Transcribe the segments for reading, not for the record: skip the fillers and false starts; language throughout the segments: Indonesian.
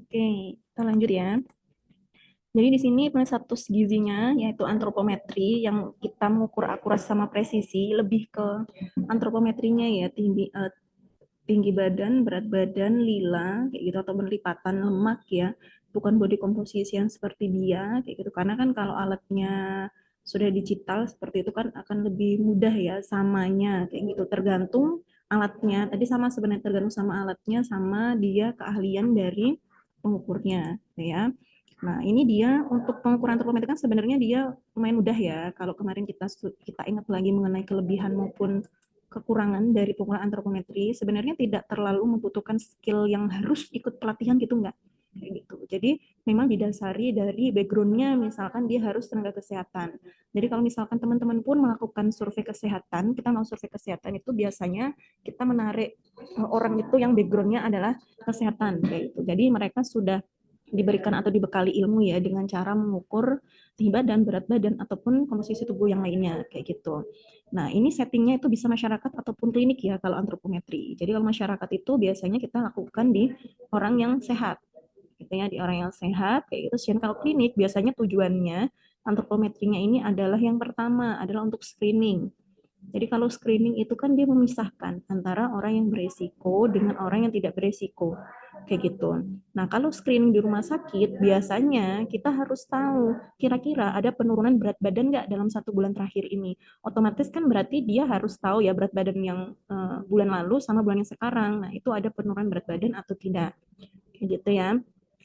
Oke, kita lanjut ya. Jadi di sini status gizinya yaitu antropometri yang kita mengukur akurat sama presisi, lebih ke antropometrinya ya, tinggi badan, berat badan, lila kayak gitu atau penglipatan lemak ya, bukan body composition seperti dia kayak gitu. Karena kan kalau alatnya sudah digital seperti itu kan akan lebih mudah ya samanya kayak gitu. Tergantung alatnya. Tadi sama sebenarnya tergantung sama alatnya sama dia keahlian dari pengukurnya ya. Nah, ini dia untuk pengukuran antropometri kan sebenarnya dia lumayan mudah ya. Kalau kemarin kita ingat lagi mengenai kelebihan maupun kekurangan dari pengukuran antropometri, sebenarnya tidak terlalu membutuhkan skill yang harus ikut pelatihan gitu enggak. Kayak gitu. Jadi memang didasari dari backgroundnya, misalkan dia harus tenaga kesehatan. Jadi kalau misalkan teman-teman pun melakukan survei kesehatan, kita mau survei kesehatan itu biasanya kita menarik orang itu yang backgroundnya adalah kesehatan kayak gitu. Jadi mereka sudah diberikan atau dibekali ilmu ya dengan cara mengukur tinggi badan, berat badan ataupun komposisi tubuh yang lainnya kayak gitu. Nah, ini settingnya itu bisa masyarakat ataupun klinik ya kalau antropometri. Jadi kalau masyarakat itu biasanya kita lakukan di orang yang sehat. Gitu ya, di orang yang sehat kayak gitu. Dan kalau klinik biasanya tujuannya antropometrinya ini adalah yang pertama adalah untuk screening. Jadi kalau screening itu kan dia memisahkan antara orang yang beresiko dengan orang yang tidak beresiko. Kayak gitu. Nah, kalau screening di rumah sakit, biasanya kita harus tahu kira-kira ada penurunan berat badan nggak dalam 1 bulan terakhir ini. Otomatis kan berarti dia harus tahu ya berat badan yang bulan lalu sama bulan yang sekarang. Nah, itu ada penurunan berat badan atau tidak. Kayak gitu ya.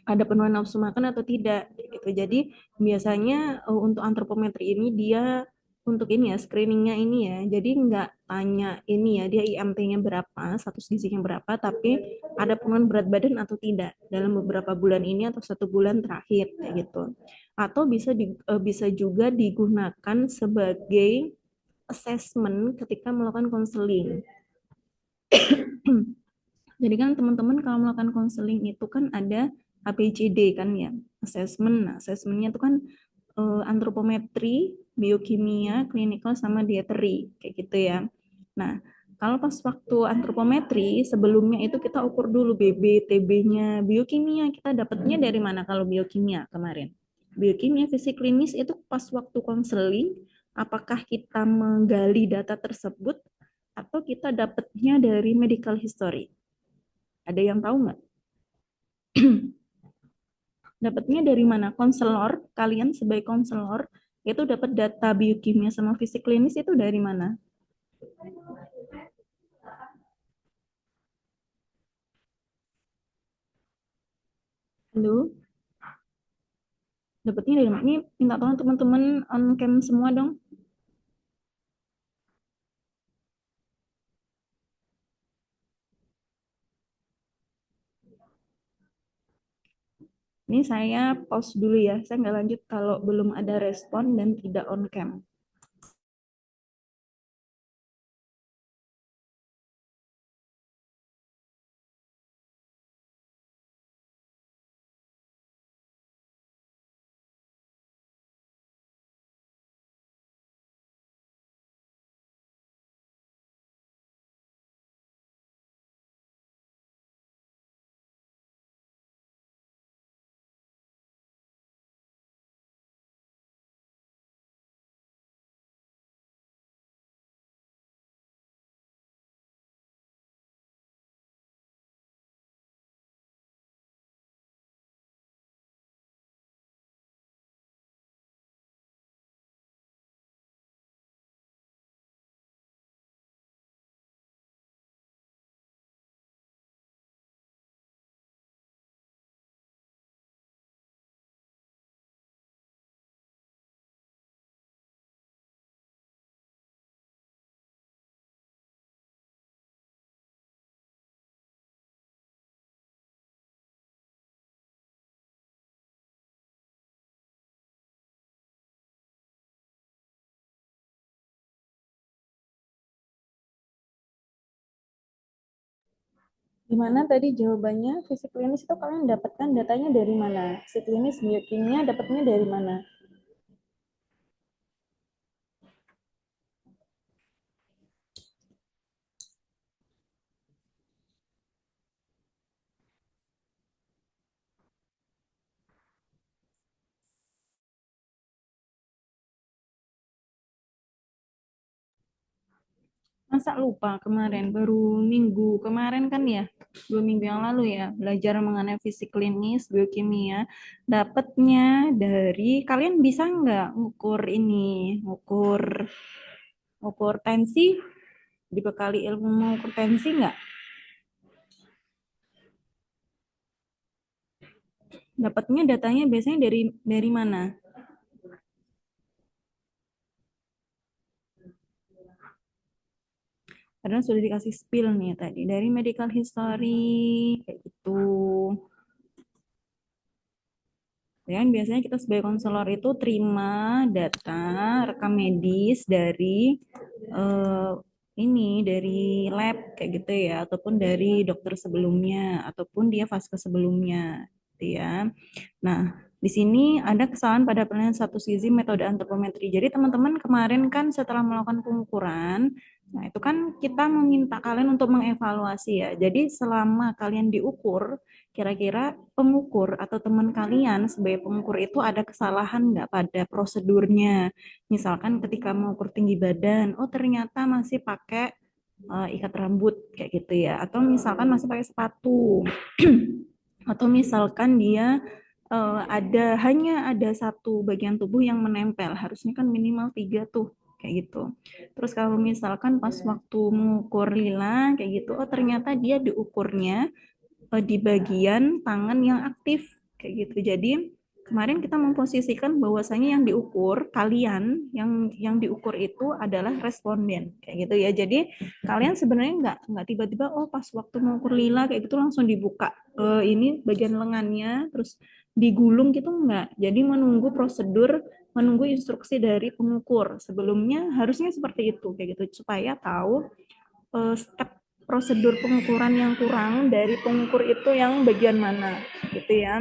Ada penurunan nafsu makan atau tidak gitu. Jadi biasanya untuk antropometri ini dia untuk ini ya screeningnya ini ya. Jadi nggak tanya ini ya dia IMT-nya berapa, status gizinya berapa, tapi ada penurunan berat badan atau tidak dalam beberapa bulan ini atau 1 bulan terakhir kayak gitu. Atau bisa juga digunakan sebagai assessment ketika melakukan konseling. Jadi kan teman-teman kalau melakukan konseling itu kan ada ABCD kan ya, assessment. Nah, assessmentnya itu kan antropometri, biokimia, klinikal, sama dietary, kayak gitu ya. Nah, kalau pas waktu antropometri, sebelumnya itu kita ukur dulu BB, TB-nya, biokimia, kita dapatnya dari mana kalau biokimia kemarin? Biokimia, fisik klinis itu pas waktu konseling, apakah kita menggali data tersebut atau kita dapatnya dari medical history? Ada yang tahu nggak? Dapatnya dari mana? Konselor, kalian sebagai konselor, itu dapat data biokimia sama fisik klinis itu dari mana? Halo? Dapatnya dari mana? Ini minta tolong teman-teman on cam semua dong. Ini saya pause dulu ya. Saya nggak lanjut kalau belum ada respon dan tidak on cam. Gimana tadi jawabannya? Fisik klinis itu kalian dapatkan datanya dari mana? Fisik klinis biokimia dapatnya dari mana? Masa lupa kemarin, baru minggu kemarin kan ya, 2 minggu yang lalu ya, belajar mengenai fisik klinis, biokimia. Dapatnya dari, kalian bisa nggak ngukur ini, ngukur, ngukur tensi, dibekali ilmu mengukur tensi nggak? Dapatnya datanya biasanya dari mana? Karena sudah dikasih spill nih tadi, dari medical history, kayak gitu. Dan biasanya kita sebagai konselor itu terima data rekam medis dari eh, ini dari lab kayak gitu ya, ataupun dari dokter sebelumnya, ataupun dia vaskes sebelumnya, gitu ya. Nah, di sini ada kesalahan pada penilaian status gizi metode antropometri. Jadi teman-teman kemarin kan setelah melakukan pengukuran, nah itu kan kita meminta kalian untuk mengevaluasi ya. Jadi selama kalian diukur, kira-kira pengukur atau teman kalian sebagai pengukur itu ada kesalahan nggak pada prosedurnya? Misalkan ketika mengukur tinggi badan, oh ternyata masih pakai ikat rambut kayak gitu ya. Atau misalkan masih pakai sepatu. Atau misalkan dia hanya ada satu bagian tubuh yang menempel, harusnya kan minimal tiga tuh kayak gitu. Terus kalau misalkan pas waktu mengukur lila kayak gitu, oh ternyata dia diukurnya di bagian tangan yang aktif kayak gitu. Jadi kemarin kita memposisikan bahwasanya yang diukur kalian yang diukur itu adalah responden kayak gitu ya. Jadi kalian sebenarnya nggak tiba-tiba oh pas waktu mengukur lila kayak gitu langsung dibuka ini bagian lengannya terus digulung gitu enggak. Jadi menunggu prosedur, menunggu instruksi dari pengukur. Sebelumnya harusnya seperti itu kayak gitu supaya tahu step prosedur pengukuran yang kurang dari pengukur itu yang bagian mana gitu ya.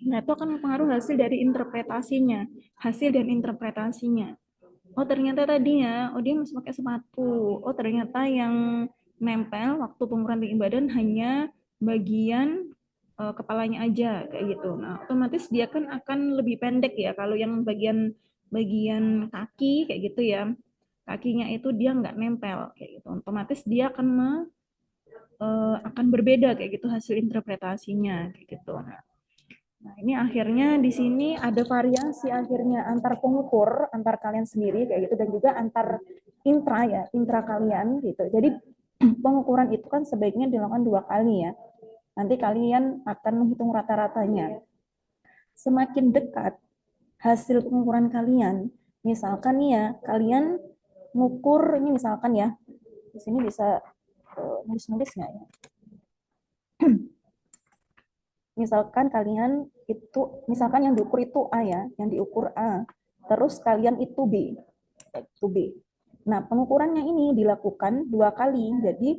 Nah, itu akan mempengaruhi hasil dari interpretasinya, hasil dan interpretasinya. Oh, ternyata tadinya, oh dia masih pakai sepatu. Oh, ternyata yang nempel waktu pengukuran tinggi badan hanya bagian kepalanya aja kayak gitu. Nah, otomatis dia kan akan lebih pendek ya kalau yang bagian bagian kaki kayak gitu ya. Kakinya itu dia nggak nempel kayak gitu. Otomatis dia akan berbeda kayak gitu hasil interpretasinya kayak gitu. Nah, ini akhirnya di sini ada variasi akhirnya antar pengukur, antar kalian sendiri kayak gitu dan juga antar intra ya, intra kalian gitu. Jadi pengukuran itu kan sebaiknya dilakukan 2 kali ya. Nanti kalian akan menghitung rata-ratanya. Semakin dekat hasil pengukuran kalian, misalkan nih ya, kalian ngukur ini misalkan ya, di sini bisa nulis-nulis nggak ya? Misalkan kalian itu, misalkan yang diukur itu A ya, yang diukur A, terus kalian itu B. Nah, pengukurannya ini dilakukan 2 kali, jadi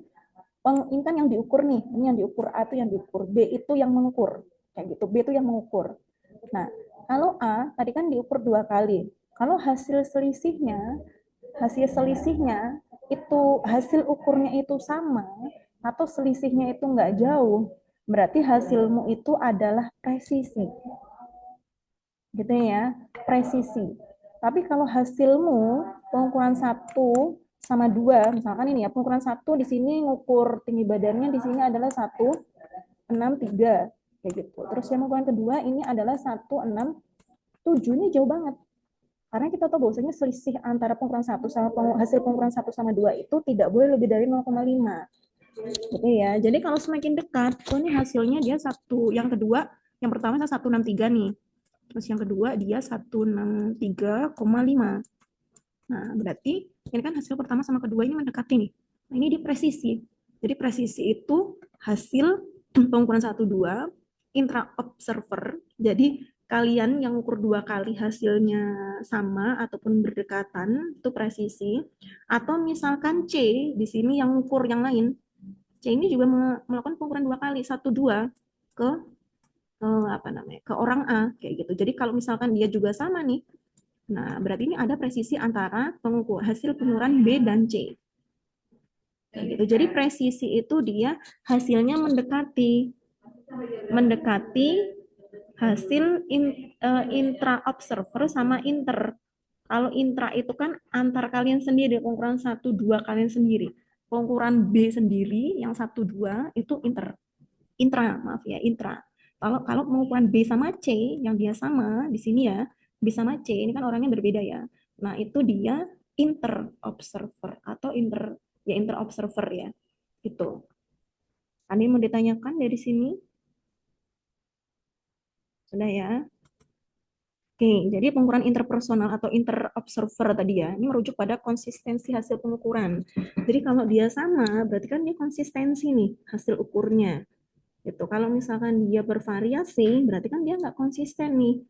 ini kan yang diukur nih, ini yang diukur A itu yang diukur, B itu yang mengukur, kayak gitu, B itu yang mengukur. Nah, kalau A tadi kan diukur 2 kali, kalau hasil selisihnya itu hasil ukurnya itu sama atau selisihnya itu nggak jauh, berarti hasilmu itu adalah presisi, gitu ya, presisi. Tapi kalau hasilmu pengukuran 1 sama 2, misalkan ini ya, pengukuran 1 di sini ngukur tinggi badannya di sini adalah 163 kayak gitu. Terus yang pengukuran kedua ini adalah 167, ini jauh banget. Karena kita tahu bahwasanya selisih antara pengukuran 1 sama hasil pengukuran 1 sama 2 itu tidak boleh lebih dari 0,5. Gitu ya. Jadi kalau semakin dekat, oh ini hasilnya dia yang kedua, yang pertama 163 nih. Terus yang kedua dia 163,5. Nah, berarti ini kan hasil pertama sama kedua ini mendekati nih. Nah, ini di presisi. Jadi presisi itu hasil pengukuran 1 2 intra observer. Jadi kalian yang ukur 2 kali hasilnya sama ataupun berdekatan itu presisi. Atau misalkan C di sini yang ukur yang lain. C ini juga melakukan pengukuran 2 kali, 1 2 ke apa namanya ke orang A kayak gitu. Jadi kalau misalkan dia juga sama nih, nah berarti ini ada presisi antara hasil pengukuran B dan C. Kayak gitu. Jadi presisi itu dia hasilnya mendekati hasil intra observer sama inter. Kalau intra itu kan antar kalian sendiri, pengukuran 1, 2 kalian sendiri. Pengukuran B sendiri yang 1, 2 itu intra, maaf ya, intra. Kalau kalau pengukuran B sama C yang dia sama di sini ya, B sama C ini kan orangnya berbeda ya. Nah, itu dia inter observer atau inter observer ya. Gitu. Ada yang mau ditanyakan dari sini? Sudah ya? Oke, jadi pengukuran interpersonal atau interobserver tadi ya, ini merujuk pada konsistensi hasil pengukuran. Jadi kalau dia sama, berarti kan dia konsistensi nih hasil ukurnya. Gitu. Kalau misalkan dia bervariasi, berarti kan dia nggak konsisten nih.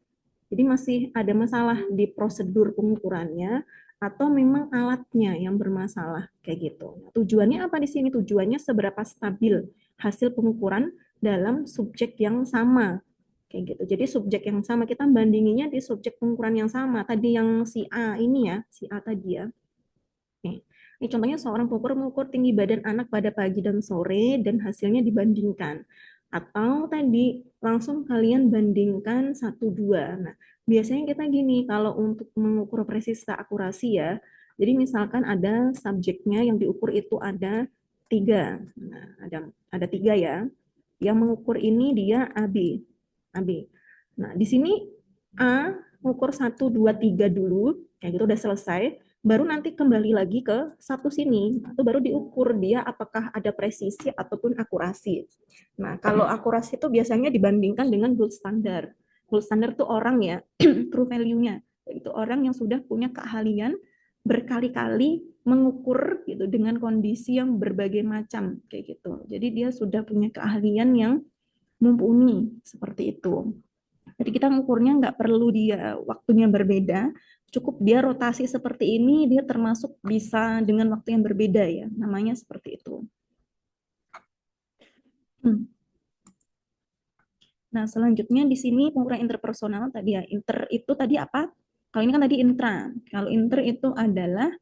Jadi masih ada masalah di prosedur pengukurannya atau memang alatnya yang bermasalah kayak gitu. Tujuannya apa di sini? Tujuannya seberapa stabil hasil pengukuran dalam subjek yang sama kayak gitu. Jadi subjek yang sama kita bandinginnya di subjek pengukuran yang sama. Tadi yang si A ini ya, si A tadi ya. Oke. Ini contohnya seorang pengukur mengukur tinggi badan anak pada pagi dan sore dan hasilnya dibandingkan. Atau tadi langsung kalian bandingkan 1, 2. Nah, biasanya kita gini, kalau untuk mengukur presisi akurasi ya, jadi misalkan ada subjeknya yang diukur itu ada 3. Nah, ada 3 ya. Yang mengukur ini dia AB. AB. Nah, di sini A mengukur 1, 2, 3 dulu, kayak gitu udah selesai baru nanti kembali lagi ke satu sini, itu baru diukur dia apakah ada presisi ataupun akurasi. Nah, kalau akurasi itu biasanya dibandingkan dengan gold standard. Gold standard itu orang ya, true value-nya. Itu orang yang sudah punya keahlian berkali-kali mengukur gitu dengan kondisi yang berbagai macam kayak gitu. Jadi dia sudah punya keahlian yang mumpuni seperti itu. Jadi kita ngukurnya nggak perlu dia waktunya berbeda, cukup dia rotasi seperti ini, dia termasuk bisa dengan waktu yang berbeda ya, namanya seperti itu. Hmm. Nah, selanjutnya di sini pengukuran interpersonal tadi ya, inter itu tadi apa? Kalau ini kan tadi intra, kalau inter itu adalah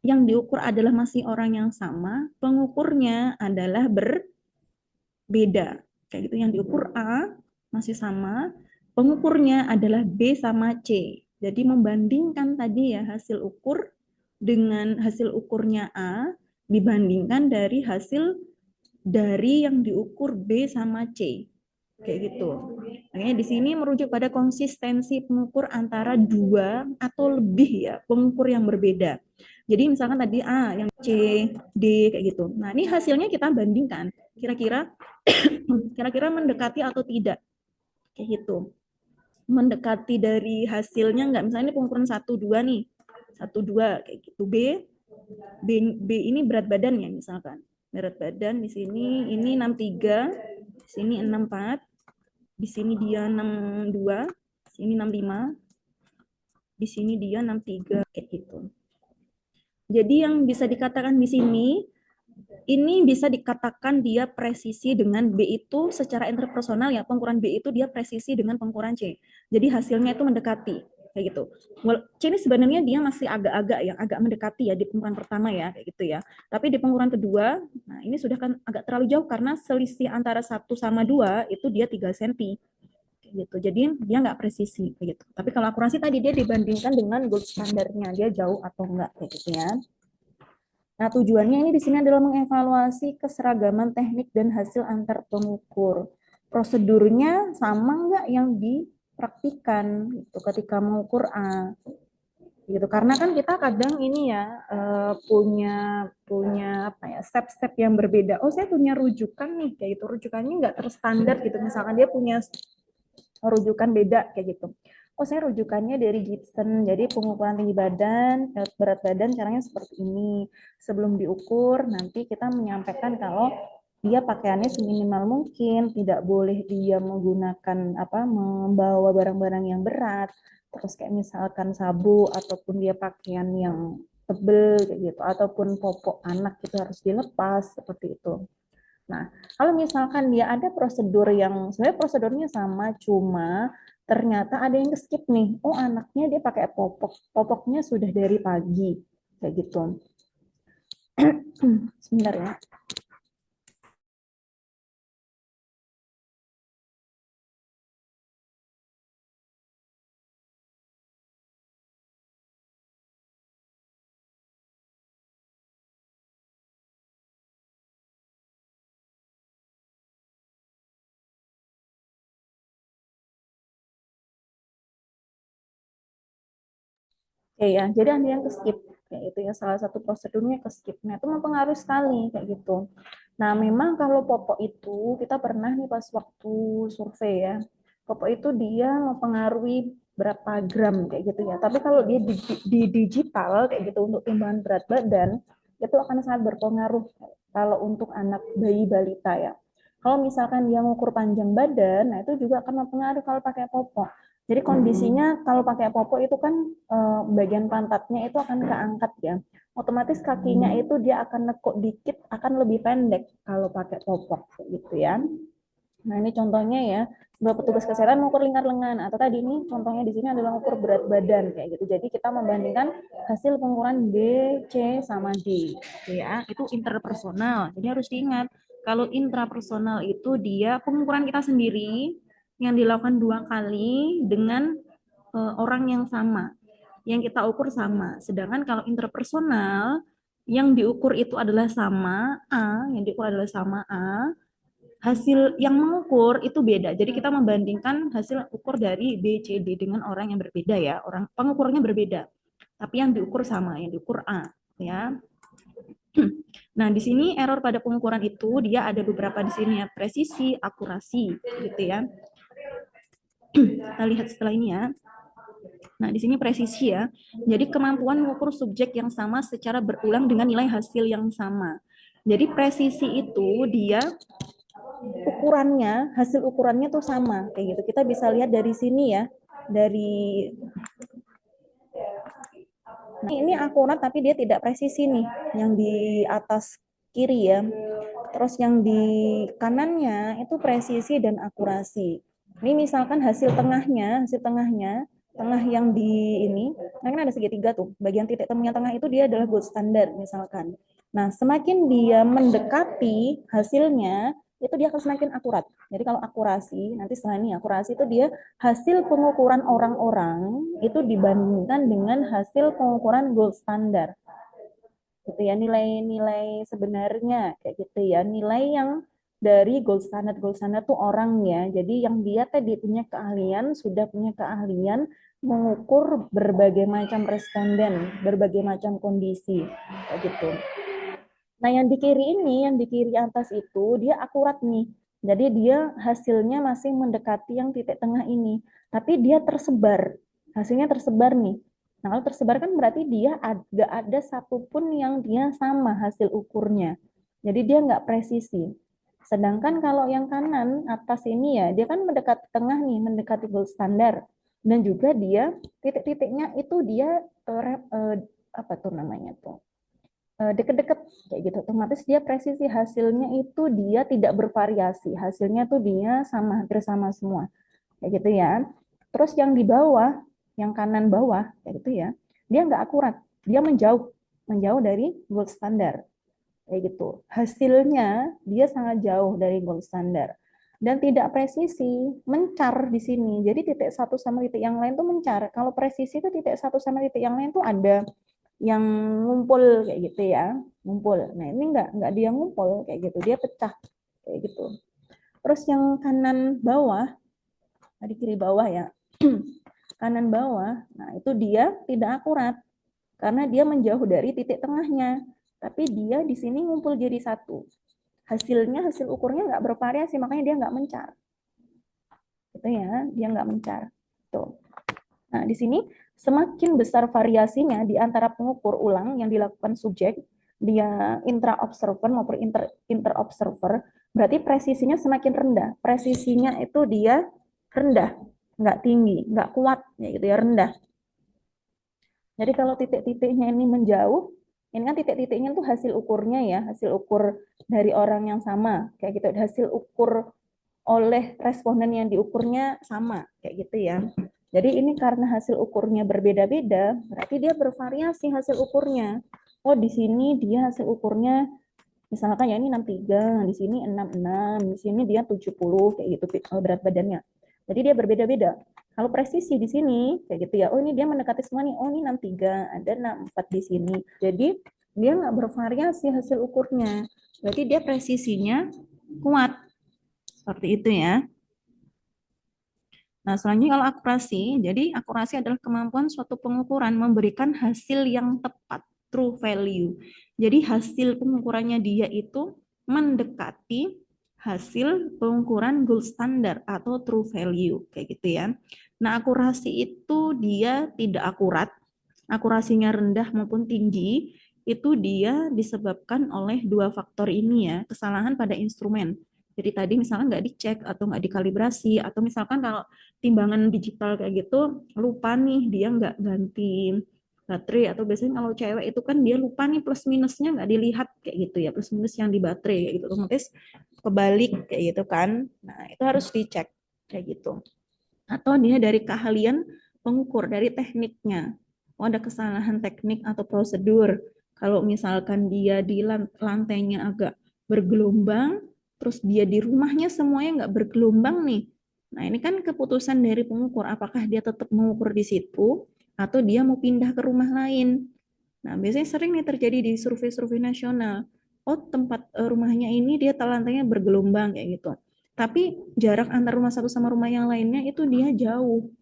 yang diukur adalah masih orang yang sama, pengukurnya adalah berbeda. Kayak gitu, yang diukur A masih sama, pengukurnya adalah B sama C. Jadi membandingkan tadi ya hasil ukur dengan hasil ukurnya A dibandingkan dari hasil dari yang diukur B sama C. Kayak gitu. Makanya di sini merujuk pada konsistensi pengukur antara dua atau lebih ya pengukur yang berbeda. Jadi misalkan tadi A, yang C, D kayak gitu. Nah, ini hasilnya kita bandingkan. Kira-kira kira-kira mendekati atau tidak kayak gitu, mendekati dari hasilnya nggak, misalnya ini pengukuran 1, 2 nih, 1, 2 kayak gitu. B ini berat badannya misalkan berat badan di sini ini 63, di sini 64, di sini dia 62, di sini 65, di sini dia 63 kayak gitu. Jadi yang bisa dikatakan di sini ini bisa dikatakan dia presisi dengan B itu secara interpersonal ya, pengukuran B itu dia presisi dengan pengukuran C. Jadi hasilnya itu mendekati kayak gitu. C ini sebenarnya dia masih agak-agak yang agak mendekati ya di pengukuran pertama ya kayak gitu ya. Tapi di pengukuran kedua, nah ini sudah kan agak terlalu jauh karena selisih antara 1 sama 2 itu dia 3 cm gitu. Jadi dia nggak presisi kayak gitu. Tapi kalau akurasi tadi dia dibandingkan dengan gold standarnya dia jauh atau enggak kayak gitu ya. Nah, tujuannya ini di sini adalah mengevaluasi keseragaman teknik dan hasil antar pengukur. Prosedurnya sama nggak yang dipraktikan gitu ketika mengukur A gitu. Karena kan kita kadang ini ya punya punya apa ya step-step yang berbeda. Oh, saya punya rujukan nih kayak gitu. Rujukannya nggak terstandar gitu. Misalkan dia punya rujukan beda kayak gitu. Oh, saya rujukannya dari Gibson. Jadi pengukuran tinggi badan, berat badan caranya seperti ini. Sebelum diukur, nanti kita menyampaikan kalau dia pakaiannya seminimal mungkin, tidak boleh dia menggunakan apa membawa barang-barang yang berat. Terus kayak misalkan sabu ataupun dia pakaian yang tebel kayak gitu ataupun popok anak itu harus dilepas seperti itu. Nah, kalau misalkan dia ada prosedur yang sebenarnya prosedurnya sama, cuma ternyata ada yang skip nih. Oh, anaknya dia pakai popok, popoknya sudah dari pagi, kayak gitu. Sebentar ya. Oke ya, jadi ada yang ke skip kayak itu ya, salah satu prosedurnya ke skip. Nah, itu mempengaruhi sekali kayak gitu. Nah, memang kalau popok itu kita pernah nih pas waktu survei ya. Popok itu dia mempengaruhi berapa gram kayak gitu ya. Tapi kalau dia di digital kayak gitu untuk timbangan berat badan itu akan sangat berpengaruh kalau untuk anak bayi balita ya. Kalau misalkan dia mengukur panjang badan, nah itu juga akan mempengaruhi kalau pakai popok. Jadi kondisinya kalau pakai popok itu kan bagian pantatnya itu akan keangkat ya. Otomatis kakinya itu dia akan nekuk dikit, akan lebih pendek kalau pakai popok gitu ya. Nah, ini contohnya ya, beberapa petugas kesehatan mengukur lingkar lengan atau tadi ini contohnya di sini adalah mengukur berat badan kayak gitu. Jadi kita membandingkan hasil pengukuran B, C sama D gitu ya. Itu interpersonal. Jadi harus diingat kalau intrapersonal itu dia pengukuran kita sendiri yang dilakukan 2 kali dengan orang yang sama, yang kita ukur sama. Sedangkan kalau interpersonal yang diukur itu adalah sama A, yang diukur adalah sama A, hasil yang mengukur itu beda. Jadi kita membandingkan hasil ukur dari B, C, D dengan orang yang berbeda ya. Orang pengukurnya berbeda. Tapi yang diukur sama, yang diukur A ya. Nah, di sini error pada pengukuran itu dia ada beberapa di sini ya, presisi, akurasi gitu ya. Kita lihat setelah ini ya. Nah, di sini presisi ya. Jadi kemampuan mengukur subjek yang sama secara berulang dengan nilai hasil yang sama. Jadi presisi itu dia ukurannya, hasil ukurannya tuh sama kayak gitu. Kita bisa lihat dari sini ya, dari nah, ini akurat tapi dia tidak presisi nih, yang di atas kiri ya. Terus yang di kanannya itu presisi dan akurasi. Ini misalkan hasil tengahnya, tengah yang di ini, nah kan ada segitiga tuh, bagian titik temunya tengah itu dia adalah gold standard misalkan. Nah, semakin dia mendekati hasilnya, itu dia akan semakin akurat. Jadi kalau akurasi, nanti setelah ini akurasi itu dia hasil pengukuran orang-orang itu dibandingkan dengan hasil pengukuran gold standard gitu ya, nilai-nilai sebenarnya kayak gitu ya, nilai yang dari gold standard tuh orang ya, jadi yang dia tadi punya keahlian, sudah punya keahlian mengukur berbagai macam responden, berbagai macam kondisi kayak gitu. Nah, yang di kiri ini, yang di kiri atas itu, dia akurat nih. Jadi dia hasilnya masih mendekati yang titik tengah ini. Tapi dia tersebar. Hasilnya tersebar nih. Nah, kalau tersebar kan berarti dia nggak ada satupun yang dia sama hasil ukurnya. Jadi dia nggak presisi. Sedangkan kalau yang kanan atas ini ya, dia kan mendekati tengah nih, mendekati gold standar. Dan juga dia titik-titiknya itu dia apa tuh namanya tuh, deket-deket kayak gitu, otomatis dia presisi hasilnya itu dia tidak bervariasi, hasilnya tuh dia sama, hampir sama semua kayak gitu ya. Terus yang di bawah, yang kanan bawah kayak gitu ya, dia nggak akurat, dia menjauh menjauh dari gold standard kayak gitu, hasilnya dia sangat jauh dari gold standard dan tidak presisi, mencar di sini. Jadi titik satu sama titik yang lain tuh mencar. Kalau presisi itu titik satu sama titik yang lain tuh ada yang ngumpul kayak gitu ya, ngumpul. Nah, ini enggak dia ngumpul kayak gitu, dia pecah kayak gitu. Terus yang kanan bawah, tadi kiri bawah ya, kanan bawah, nah itu dia tidak akurat karena dia menjauh dari titik tengahnya, tapi dia di sini ngumpul jadi satu. Hasilnya, hasil ukurnya nggak bervariasi, makanya dia nggak mencar. Gitu ya, dia nggak mencar. Tuh. Nah, di sini semakin besar variasinya di antara pengukur ulang yang dilakukan subjek, dia intra-observer maupun inter-observer, berarti presisinya semakin rendah. Presisinya itu dia rendah, nggak tinggi, nggak kuat, ya gitu ya, rendah. Jadi kalau titik-titiknya ini menjauh, ini kan titik-titiknya itu hasil ukurnya ya, hasil ukur dari orang yang sama, kayak gitu. Hasil ukur oleh responden yang diukurnya sama, kayak gitu ya. Jadi ini karena hasil ukurnya berbeda-beda, berarti dia bervariasi hasil ukurnya. Oh, di sini dia hasil ukurnya misalkan ya ini 63, di sini 66, di sini dia 70 kayak gitu berat badannya. Jadi dia berbeda-beda. Kalau presisi di sini kayak gitu ya. Oh, ini dia mendekati semua nih. Oh, ini 63, ada 64 di sini. Jadi dia nggak bervariasi hasil ukurnya. Berarti dia presisinya kuat. Seperti itu ya. Nah, selanjutnya kalau akurasi, jadi akurasi adalah kemampuan suatu pengukuran memberikan hasil yang tepat, true value. Jadi hasil pengukurannya dia itu mendekati hasil pengukuran gold standard atau true value, kayak gitu ya. Nah, akurasi itu dia tidak akurat, akurasinya rendah maupun tinggi, itu dia disebabkan oleh dua faktor ini ya, kesalahan pada instrumen. Jadi tadi misalnya nggak dicek atau nggak dikalibrasi, atau misalkan kalau timbangan digital kayak gitu lupa nih dia nggak ganti baterai, atau biasanya kalau cewek itu kan dia lupa nih plus minusnya nggak dilihat kayak gitu ya, plus minus yang di baterai kayak gitu, otomatis kebalik kayak gitu kan. Nah itu harus dicek kayak gitu. Atau dia dari keahlian pengukur, dari tekniknya, oh ada kesalahan teknik atau prosedur, kalau misalkan dia di lantainya agak bergelombang, terus dia di rumahnya semuanya nggak bergelombang nih. Nah, ini kan keputusan dari pengukur, apakah dia tetap mengukur di situ atau dia mau pindah ke rumah lain. Nah, biasanya sering nih terjadi di survei-survei nasional. Oh, tempat rumahnya ini dia lantainya bergelombang kayak gitu. Tapi jarak antar rumah satu sama rumah yang lainnya itu dia jauh.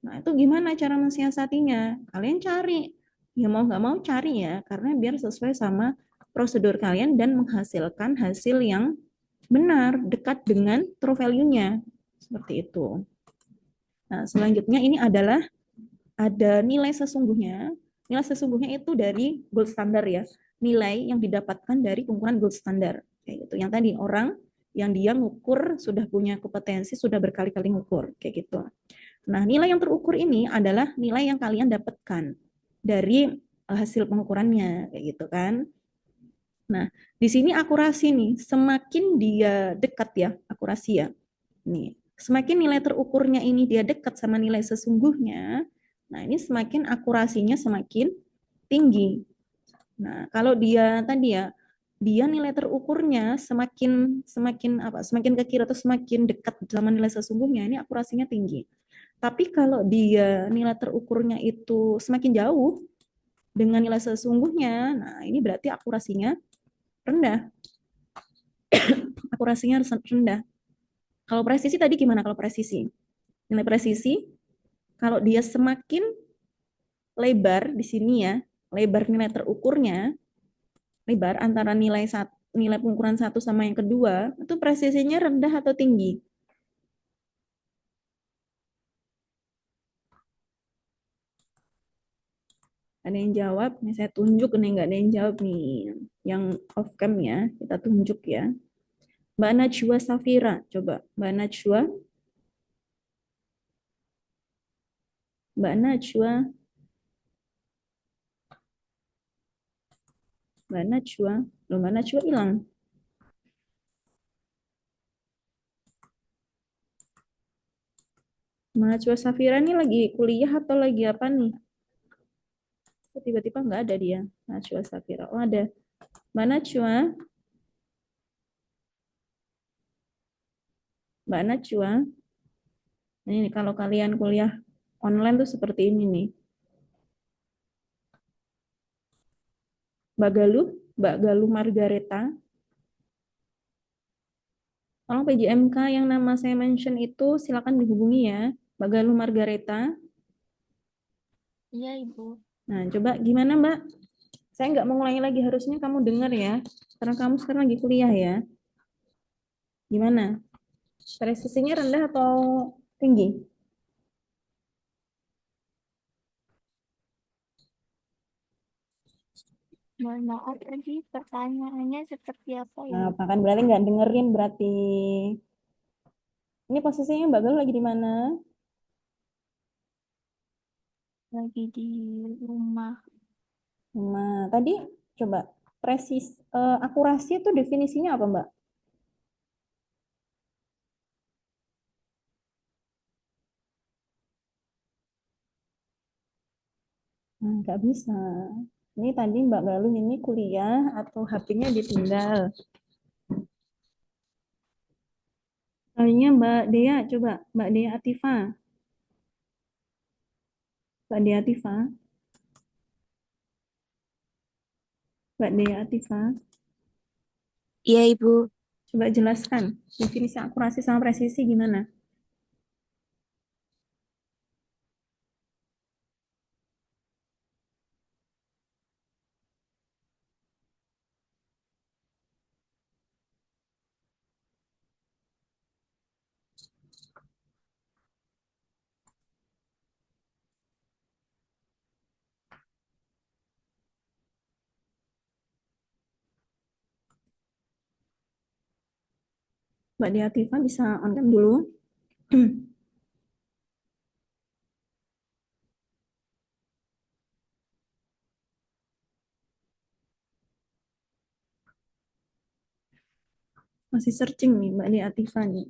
Nah, itu gimana cara mensiasatinya? Kalian cari. Ya mau nggak mau cari ya, karena biar sesuai sama prosedur kalian dan menghasilkan hasil yang benar, dekat dengan true value-nya. Seperti itu. Nah, selanjutnya ini adalah ada nilai sesungguhnya. Nilai sesungguhnya itu dari gold standard ya. Nilai yang didapatkan dari pengukuran gold standard. Kayak gitu. Yang tadi orang yang dia ngukur sudah punya kompetensi, sudah berkali-kali ngukur. Kayak gitu. Nah, nilai yang terukur ini adalah nilai yang kalian dapatkan dari hasil pengukurannya. Kayak gitu kan. Nah, di sini akurasi nih, semakin dia dekat ya, akurasi ya. Nih, semakin nilai terukurnya ini dia dekat sama nilai sesungguhnya, nah ini semakin akurasinya semakin tinggi. Nah, kalau dia tadi ya, dia nilai terukurnya semakin semakin apa? Semakin ke kiri atau semakin dekat sama nilai sesungguhnya, ini akurasinya tinggi. Tapi kalau dia nilai terukurnya itu semakin jauh dengan nilai sesungguhnya, nah ini berarti akurasinya rendah. Akurasinya rendah. Kalau presisi tadi gimana kalau presisi? Nilai presisi, kalau dia semakin lebar di sini ya, lebar nilai terukurnya, lebar antara nilai pengukuran satu sama yang kedua, itu presisinya rendah atau tinggi? Ada yang jawab, nih saya tunjuk nih, nggak ada yang jawab nih. Yang off cam ya, kita tunjuk ya. Mbak Najwa Safira, coba. Mbak Najwa, Mbak Najwa, Mbak Najwa. Loh, Mbak Najwa hilang. Mbak Najwa Safira ini lagi kuliah atau lagi apa nih? Tiba-tiba nggak ada dia. Najwa Safira. Oh ada. Mbak Najwa, Mbak Najwa. Ini kalau kalian kuliah online tuh seperti ini nih. Mbak Galuh, Mbak Galuh Margareta. Tolong PJMK yang nama saya mention itu silakan dihubungi ya. Mbak Galuh Margareta. Iya, Ibu. Nah, coba gimana Mbak? Saya nggak mau ngulangi lagi, harusnya kamu dengar ya. Karena kamu sekarang lagi kuliah ya. Gimana? Presisinya rendah atau tinggi? Mohon maaf tadi pertanyaannya seperti apa ya, Nah, Ibu? kan berarti nggak dengerin berarti. Ini posisinya Mbak Galuh lagi di mana? Lagi di rumah. Nah, tadi coba akurasi itu definisinya apa Mbak? Nah, nggak bisa. Ini tadi Mbak Galuh ini kuliah atau HP-nya ditinggal. Kalinya Mbak Dea, coba Mbak Dea Atifa. Mbak Dea Atifa, Mbak Dea Atifa. Iya, Ibu. Coba jelaskan definisi akurasi sama presisi gimana? Mbak Diativa bisa on cam dulu. Masih searching nih Mbak Diativa nih.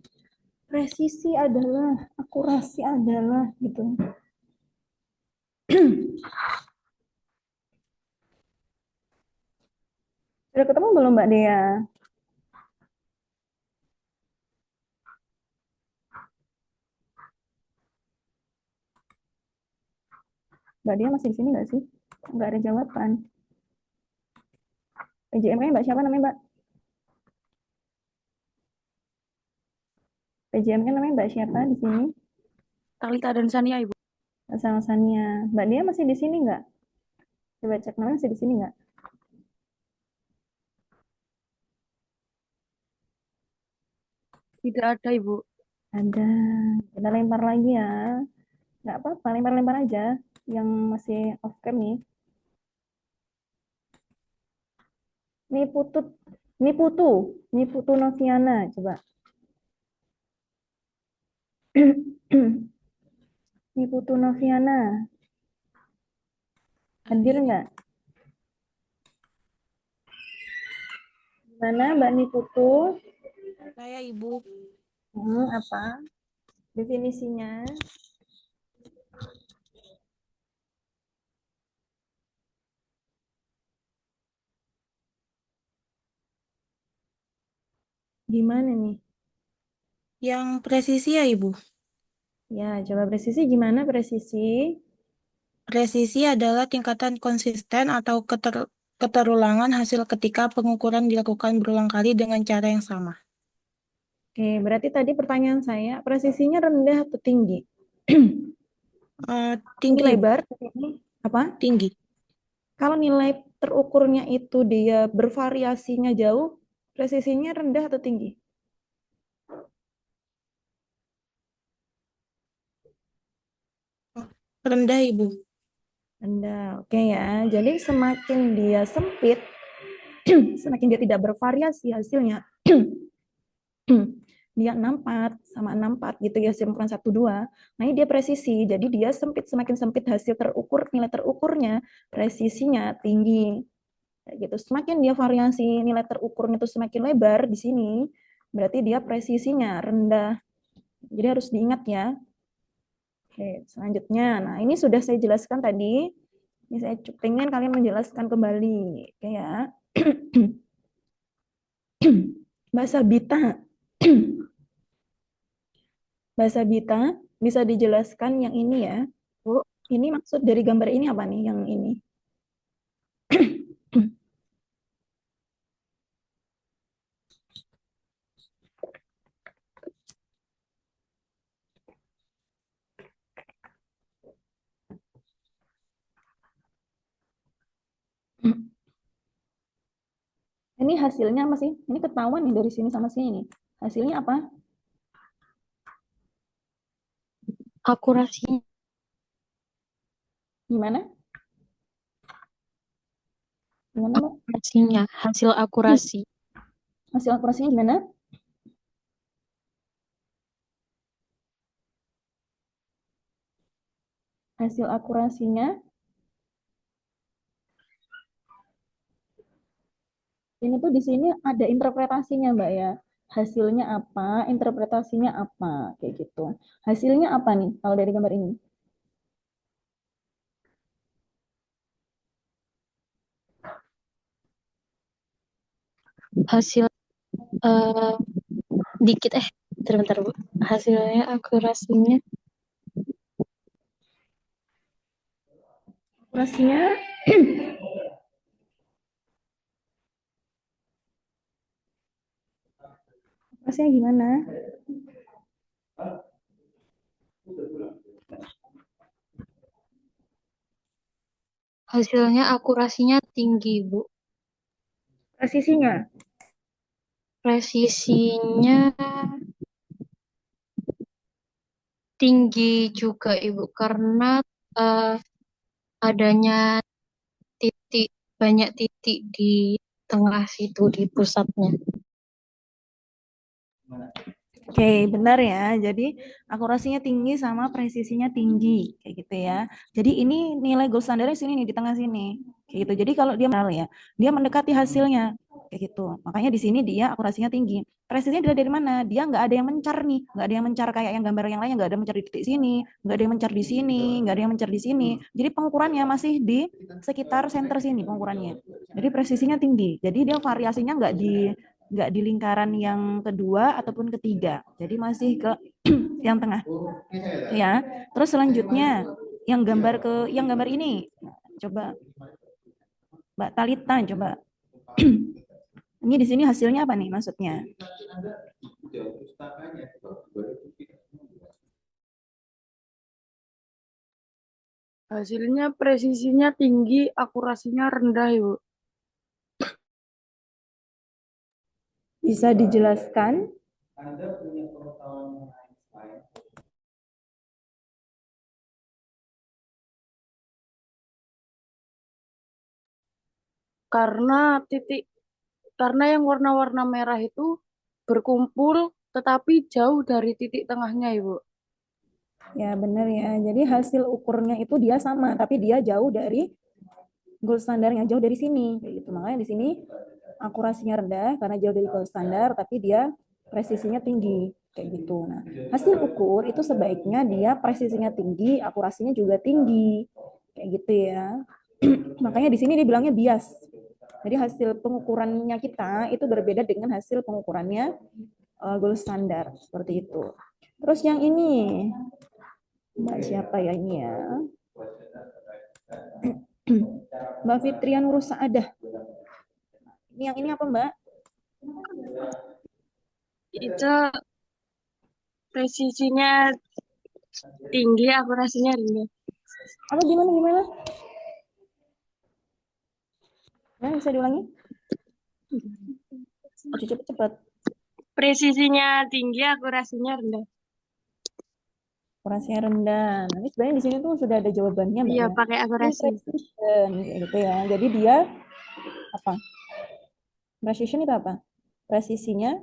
Presisi adalah, akurasi adalah gitu. Sudah ketemu belum Mbak Dea? Mbak Dea masih di sini nggak sih? Nggak ada jawaban. PJM-nya Mbak siapa namanya Mbak? PJM-nya namanya Mbak siapa di sini? Talita dan Sania, Ibu. Sama Sania. Mbak Dea masih di sini nggak? Coba cek namanya masih di sini nggak? Tidak ada, Ibu. Ada. Kita lempar lagi ya. Nggak apa-apa, lempar-lempar aja. Yang masih off cam nih. Niputut, Niputu, Niputu Noviana. Coba. Niputu Noviana. Hadir nggak? Mana Mbak Niputu? Saya, Ibu. Apa? Definisinya? Gimana nih? Yang presisi ya, Ibu. Ya, coba presisi gimana presisi? Presisi adalah tingkatan konsisten atau keterulangan hasil ketika pengukuran dilakukan berulang kali dengan cara yang sama. Oke, berarti tadi pertanyaan saya, presisinya rendah atau tinggi? Ini Tinggi, Ibu. lebar, ini apa? Tinggi. Kalau nilai terukurnya itu dia bervariasinya jauh, presisinya rendah atau tinggi? Rendah, Ibu. Rendah, oke ya. Jadi semakin dia sempit, semakin dia tidak bervariasi hasilnya, dia 64 sama 64 gitu ya, simpulan 1, 2. Nah ini dia presisi, jadi dia sempit, semakin sempit hasil terukur, nilai terukurnya, presisinya tinggi. Kayak gitu. Semakin dia variasi nilai terukurnya itu semakin lebar di sini, berarti dia presisinya rendah. Jadi harus diingat ya. Oke, selanjutnya. Nah, ini sudah saya jelaskan tadi. Ini saya pengen kalian menjelaskan kembali. Oke ya. Bahasa Bita. Bahasa Bita bisa dijelaskan yang ini ya. Bu, Ini maksud dari gambar ini apa nih yang ini? Ini hasilnya apa sih? Ini ketahuan nih dari sini sama sini nih. Hasilnya apa? Akurasi Gimana? Gimana, Mbak? akurasinya, hasil akurasi. Hasil akurasinya gimana? Hasil akurasinya ini tuh di sini ada interpretasinya, Mbak ya. Hasilnya apa, interpretasinya apa, kayak gitu. Hasilnya apa nih kalau dari gambar ini? Hasil eh dikit bentar, Bu. Hasilnya akurasinya Akurasinya akurasinya gimana? hasilnya akurasinya tinggi, Bu. Presisinya. Presisinya tinggi juga, Ibu, karena eh, adanya titik banyak titik di tengah situ di pusatnya. Oke, benar ya. Jadi akurasinya tinggi sama presisinya tinggi, kayak gitu ya. Jadi ini nilai gold standarnya sini nih di tengah sini, kayak gitu. Jadi kalau dia menang ya, dia mendekati hasilnya, kayak gitu. Makanya di sini dia akurasinya tinggi. Presisinya dilihat dari mana? Dia nggak ada yang mencar nih, nggak ada yang mencar kayak yang gambar yang lainnya, nggak ada mencar di titik sini, nggak ada yang mencar di sini, nggak ada yang mencar di sini. Jadi pengukurannya masih di sekitar center sini pengukurannya. Jadi presisinya tinggi. Jadi dia variasinya nggak di lingkaran yang kedua ataupun ketiga. Jadi masih ke yang tengah. Ya. Terus selanjutnya yang gambar ini. Coba Mbak Talita coba. Ini di sini hasilnya apa nih maksudnya? Hasilnya presisinya tinggi, akurasinya rendah, Ibu. Bisa dijelaskan? Karena yang warna-warna merah itu berkumpul tetapi jauh dari titik tengahnya, Ibu. Ya benar ya. Jadi hasil ukurnya itu dia sama, tapi dia jauh dari gold standarnya, jauh dari sini. Kayak gitu. Makanya di sini akurasinya rendah karena jauh dari gold standar, tapi dia presisinya tinggi. Kayak gitu. Nah, hasil ukur itu sebaiknya dia presisinya tinggi, akurasinya juga tinggi. Kayak gitu ya. Makanya di sini dia bilangnya bias. Jadi hasil pengukurannya kita itu berbeda dengan hasil pengukurannya gold standar. Seperti itu. Terus yang ini, Mbak siapa ya ini ya? Mbak Fitrian Nurus Saadah. Ini yang ini apa Mbak? Itu presisinya tinggi, akurasinya rendah. Apa gimana? Nah, bisa diulangi? Cepat. Presisinya tinggi, akurasinya rendah. Akurasinya rendah. Nah, ini sebenarnya di sini tuh sudah ada jawabannya Mbak Iya, ya. pakai akurasi. Precision gitu ya. Jadi dia apa? Precision itu apa? Presisinya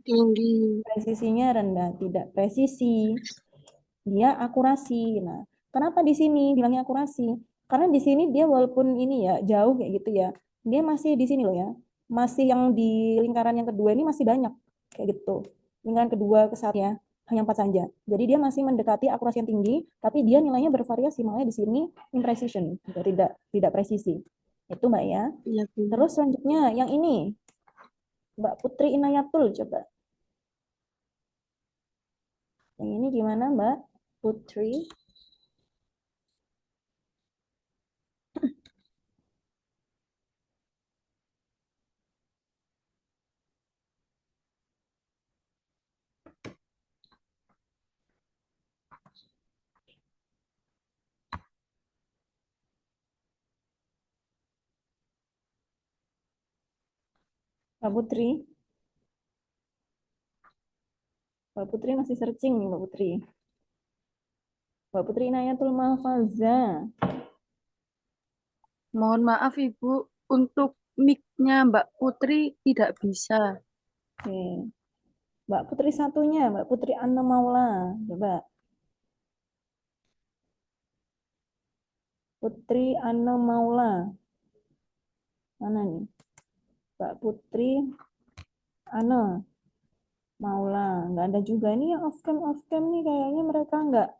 Tinggi. rendah, tidak presisi. Dia akurasi. Nah, kenapa di sini bilangnya akurasi? Karena di sini dia walaupun ini ya jauh kayak gitu ya, dia masih di sini loh ya, masih yang di lingkaran yang kedua ini masih banyak kayak gitu. Lingkaran kedua ke satu ya, hanya 4 saja. Jadi dia masih mendekati akurasi yang tinggi, tapi dia nilainya bervariasi, makanya di sini imprecision, gitu, tidak presisi. Itu Mbak ya. Iya, Terus selanjutnya yang ini, Mbak Putri Inayatul coba. Yang ini gimana Mbak Putri? Mbak Putri? Mbak Putri masih searching nih Mbak Putri. Mbak Putri Inayatul Mahfaza. Mohon maaf Ibu, untuk mic-nya Mbak Putri tidak bisa. Oke. Mbak Putri satunya, Mbak Putri Anna Maula. Coba. Putri Anna Maula. Mana nih? Mbak Putri Anna Maula. Nggak ada juga nih yang off cam nih kayaknya mereka nggak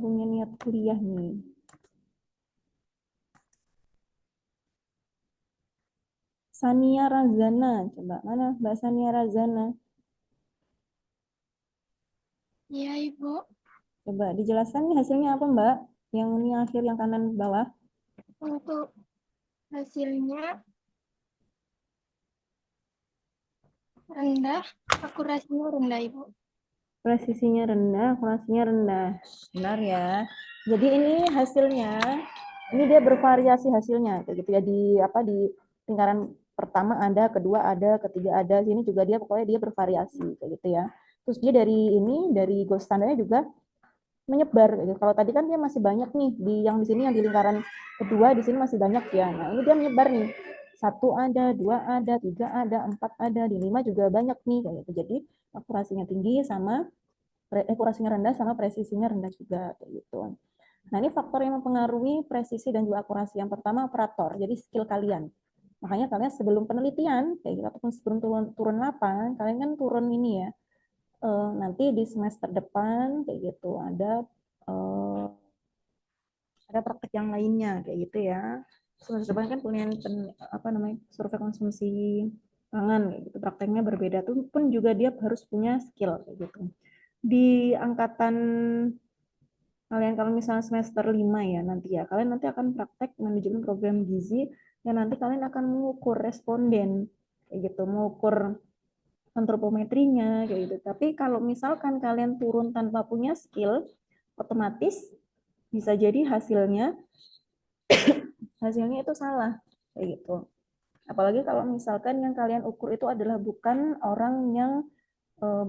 punya niat kuliah nih. Sania Razana, coba mana Mbak Sania Razana? Iya, Ibu. Coba dijelaskan nih hasilnya apa Mbak? Yang ini akhir yang kanan bawah. Untuk hasilnya rendah, akurasinya rendah, Ibu. Presisinya rendah, akurasinya rendah. Benar ya. Jadi ini hasilnya, ini dia bervariasi hasilnya, kayak gitu ya di lingkaran pertama ada, kedua ada, ketiga ada. Sini juga dia pokoknya dia bervariasi kayak gitu ya. Terus dia dari gold standarnya juga menyebar. Gitu. Kalau tadi kan dia masih banyak nih di sini yang di lingkaran kedua di sini masih banyak ya. Nah, ini dia menyebar nih 1 ada, 2 ada, 3 ada, 4 ada, di 5 juga banyak nih kayak gitu. Jadi akurasinya tinggi sama akurasinya rendah sama presisinya rendah juga kayak gitu. Nah, ini faktor yang mempengaruhi presisi dan juga akurasi. Yang pertama operator, jadi skill kalian. Makanya kalian sebelum penelitian kayak gitu ataupun sebelum turun lapangan, kalian kan turun ini ya. Nanti di semester depan kayak gitu ada praktek yang lainnya kayak gitu ya. Semester depan kan punya apa namanya survei konsumsi pangan kayak gitu. Prakteknya berbeda tuh pun juga dia harus punya skill kayak gitu. Di angkatan kalian kalau misalnya semester 5 ya nanti ya, kalian nanti akan praktek manajemen program gizi yang nanti kalian akan mengukur responden kayak gitu, mengukur antropometrinya kayak gitu. Tapi kalau misalkan kalian turun tanpa punya skill, otomatis bisa jadi hasilnya itu salah kayak gitu. Apalagi kalau misalkan yang kalian ukur itu adalah bukan orang yang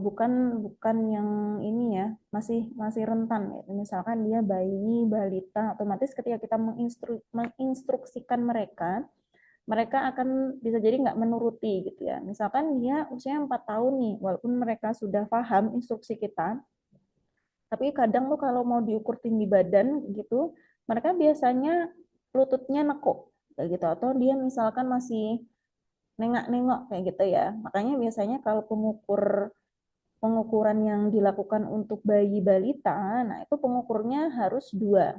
bukan bukan yang ini ya, masih masih rentan ya. Misalkan dia bayi, balita, otomatis ketika kita menginstruksikan mereka, mereka akan bisa jadi nggak menuruti gitu ya. Misalkan dia usia 4 tahun nih, walaupun mereka sudah paham instruksi kita, tapi kadang tuh kalau mau diukur tinggi badan gitu, mereka biasanya lututnya nekuk kayak gitu, atau dia misalkan masih nengak-nengok kayak gitu ya. Makanya biasanya kalau pengukuran yang dilakukan untuk bayi balita, nah itu pengukurnya harus 2.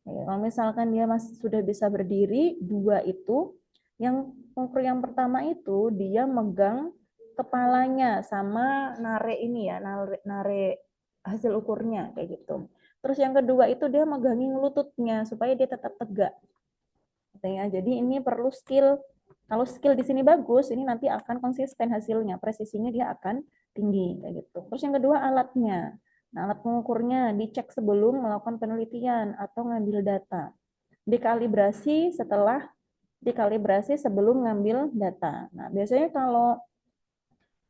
Ya, kalau misalkan dia masih sudah bisa berdiri, 2 itu, yang pengukur yang pertama itu dia megang kepalanya sama nare ini ya, nare hasil ukurnya kayak gitu. Terus yang kedua itu dia megangin lututnya supaya dia tetap tegak. Jadi ini perlu skill. Kalau skill di sini bagus, ini nanti akan konsisten hasilnya, presisinya dia akan tinggi kayak gitu. Terus yang kedua alatnya. Nah, alat pengukurnya dicek sebelum melakukan penelitian atau ngambil data. Dikalibrasi sebelum ngambil data. Nah, biasanya kalau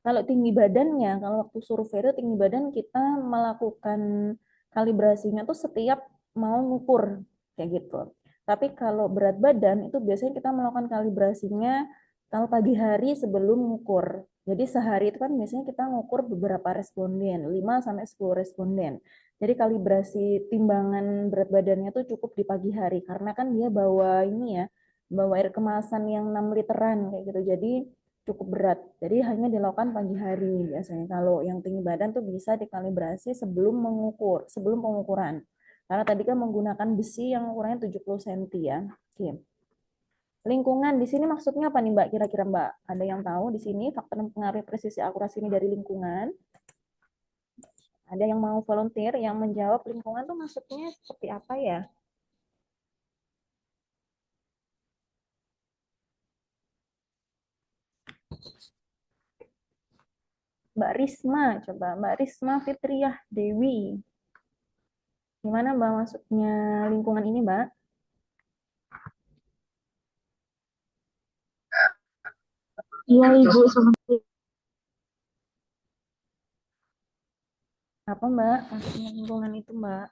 kalau tinggi badannya, kalau waktu survei itu tinggi badan kita melakukan kalibrasinya tuh setiap mau ngukur kayak gitu. Tapi kalau berat badan itu biasanya kita melakukan kalibrasinya kalau pagi hari sebelum ngukur. Jadi sehari itu kan biasanya kita ngukur beberapa responden, 5 sampai 10 responden. Jadi kalibrasi timbangan berat badannya tuh cukup di pagi hari karena kan dia bawa ini ya, bawa air kemasan yang 6 literan kayak gitu. Jadi cukup berat. Jadi hanya dilakukan pagi hari biasanya. Kalau yang tinggi badan tuh bisa dikalibrasi sebelum pengukuran. Karena tadi kan menggunakan besi yang ukurannya 70 cm ya. Oke. Lingkungan di sini maksudnya apa nih Mbak? Kira-kira Mbak, ada yang tahu di sini faktor mempengaruhi presisi akurasi ini dari lingkungan? Ada yang mau volunteer yang menjawab lingkungan tuh maksudnya seperti apa ya? Mbak Risma, coba Mbak Risma Fitriah Dewi. Gimana Mbak maksudnya lingkungan ini Mbak? Iya, Ibu, seperti Apa Mbak maksudnya lingkungan itu Mbak?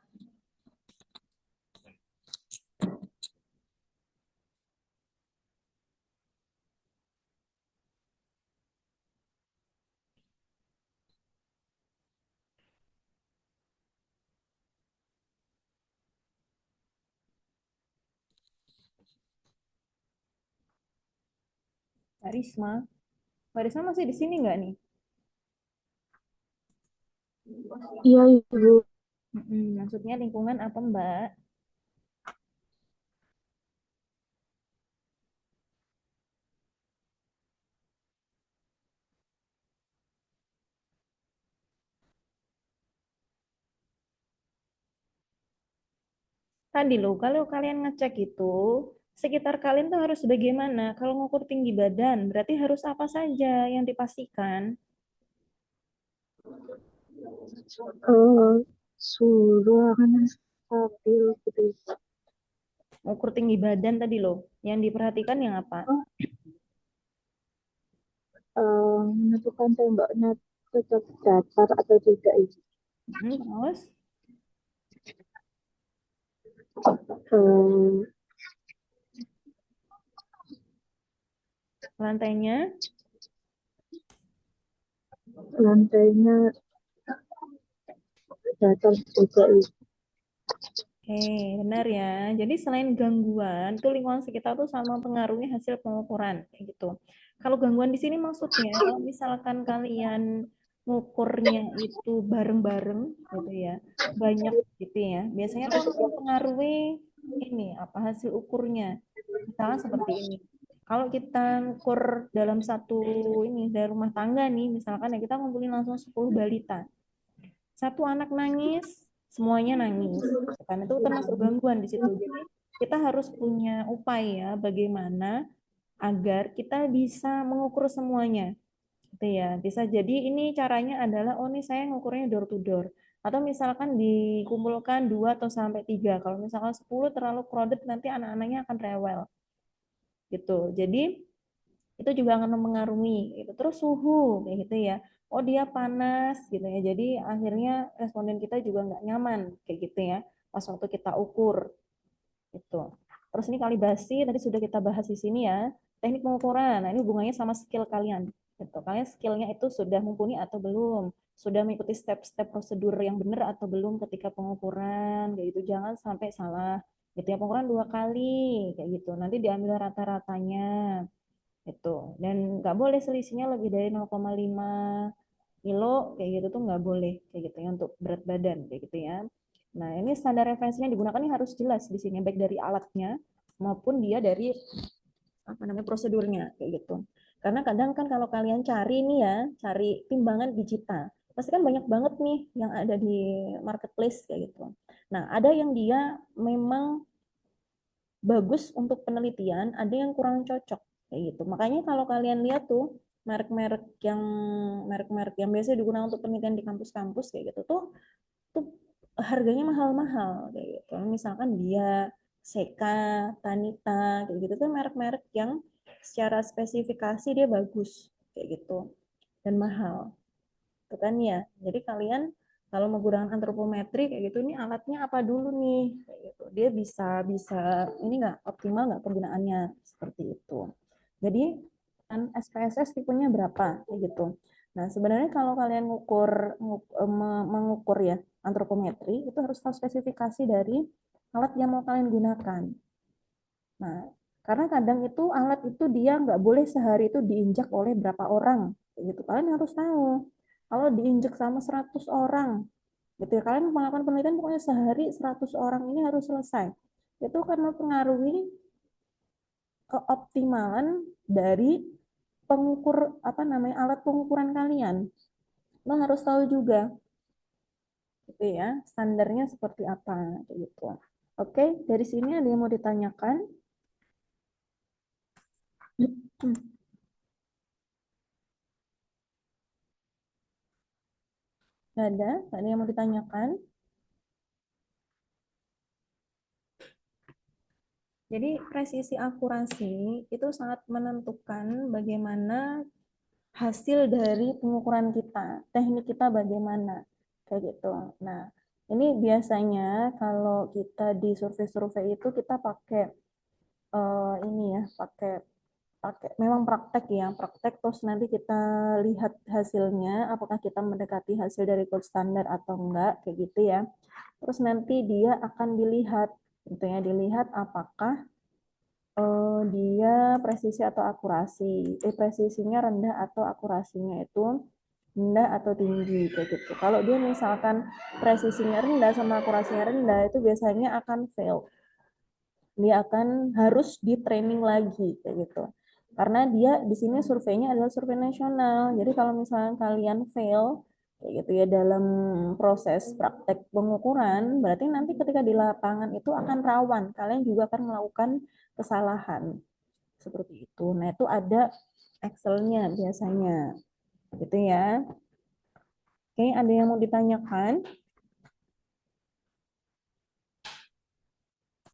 Mbak Risma. Mbak Risma masih di sini nggak nih? iya, Ibu. Maksudnya lingkungan apa Mbak? Tadi loh, kalau kalian ngecek itu, sekitar kalian tuh harus bagaimana? Kalau ngukur tinggi badan, berarti harus apa saja yang dipastikan? Suhu ruangan stabil gitu. Ngukur tinggi badan tadi loh, yang diperhatikan yang apa? Menentukan temboknya tetap datar atau tidak itu. Terus, Eh, Lantainya, Lantainya datar juga Ibu. oke, benar ya. Jadi selain gangguan, itu lingkungan sekitar tuh sama mempengaruhi hasil pengukuran, kayak gitu. Kalau gangguan di sini maksudnya, kalau misalkan kalian ngukurnya itu bareng-bareng, gitu ya, banyak gitu ya, biasanya tuh akan mempengaruhi ini apa hasil ukurnya. Misalnya seperti ini. Kalau kita ngukur dalam satu ini dari rumah tangga nih, misalkan ya kita ngumpulin langsung 10 balita. Satu anak nangis, semuanya nangis. Kan itu termasuk gangguan di situ. Jadi kita harus punya upaya bagaimana agar kita bisa mengukur semuanya. Gitu ya. Bisa jadi ini caranya adalah oh ini saya ngukurnya door to door. Atau misalkan dikumpulkan 2 atau sampai 3. Kalau misalkan 10 terlalu crowded nanti anak-anaknya akan rewel gitu. Jadi itu juga akan mempengaruhi gitu. Terus suhu kayak gitu ya. Oh dia panas gitu ya. Jadi akhirnya responden kita juga nggak nyaman kayak gitu ya. Pas waktu kita ukur gitu. Terus ini kalibasi tadi sudah kita bahas di sini ya. Teknik pengukuran. Nah ini hubungannya sama skill kalian. Gitu. Kalian skillnya itu sudah mumpuni atau belum? Sudah mengikuti step-step prosedur yang benar atau belum ketika pengukuran kayak gitu. Jangan sampai salah. Gitu ya pengukuran 2 kali kayak gitu. Nanti diambil rata-ratanya itu dan nggak boleh selisihnya lebih dari 0,5 kilo kayak gitu tuh nggak boleh kayak gitu ya untuk berat badan kayak gitu ya. Nah ini standar referensinya digunakan ini harus jelas di sini baik dari alatnya maupun dia dari apa namanya prosedurnya kayak gitu. Karena kadang kan kalau kalian cari nih ya cari timbangan digital pasti kan banyak banget nih yang ada di marketplace kayak gitu. Nah ada yang dia memang bagus untuk penelitian, ada yang kurang cocok kayak gitu. Makanya kalau kalian lihat tuh merek-merek yang merek-merek yang biasa digunakan untuk penelitian di kampus-kampus kayak gitu tuh harganya mahal-mahal kayak gitu. Misalkan dia Seka, Tanita kayak gitu tuh merek-merek yang secara spesifikasi dia bagus kayak gitu dan mahal. Itu kan ya. Jadi kalian kalau menggunakan antropometri kayak gitu ini alatnya apa dulu nih kayak gitu. Dia bisa bisa ini nggak optimal nggak penggunaannya seperti itu. Jadi kan SPSS tipenya berapa kayak gitu. Nah, sebenarnya kalau kalian mengukur ya antropometri itu harus tahu spesifikasi dari alat yang mau kalian gunakan. Nah, karena kadang itu alat itu dia nggak boleh sehari itu diinjak oleh berapa orang, gitu. Kalian harus tahu. Kalau diinjak sama 100 orang, gitu ya. Kalian melakukan penelitian pokoknya sehari 100 orang ini harus selesai. Itu akan mempengaruhi keoptimalan dari pengukur apa namanya alat pengukuran kalian. Lo harus tahu juga, gitu ya, standarnya seperti apa, gitu. Oke, dari sini ada yang mau ditanyakan? Nggak ada? Nggak ada yang mau ditanyakan? Jadi presisi akurasi itu sangat menentukan bagaimana hasil dari pengukuran kita, teknik kita bagaimana, kayak gitu. Nah, ini biasanya kalau kita di survei-survei itu kita pakai ini ya, pakai pakai memang praktek ya, praktek terus nanti kita lihat hasilnya, apakah kita mendekati hasil dari gold standar atau enggak, kayak gitu ya. Terus nanti dia akan dilihat, gitu ya, dilihat apakah dia presisi atau akurasi, presisinya rendah atau akurasinya itu rendah atau tinggi kayak gitu. Kalau dia misalkan presisinya rendah sama akurasinya rendah itu biasanya akan fail. Dia akan harus di training lagi kayak gitu. Karena dia di sini surveinya adalah survei nasional. Jadi kalau misalnya kalian fail kayak gitu ya dalam proses praktek pengukuran, berarti nanti ketika di lapangan itu akan rawan. Kalian juga akan melakukan kesalahan seperti itu. Nah, itu ada Excel-nya biasanya. Gitu ya. Oke, ada yang mau ditanyakan?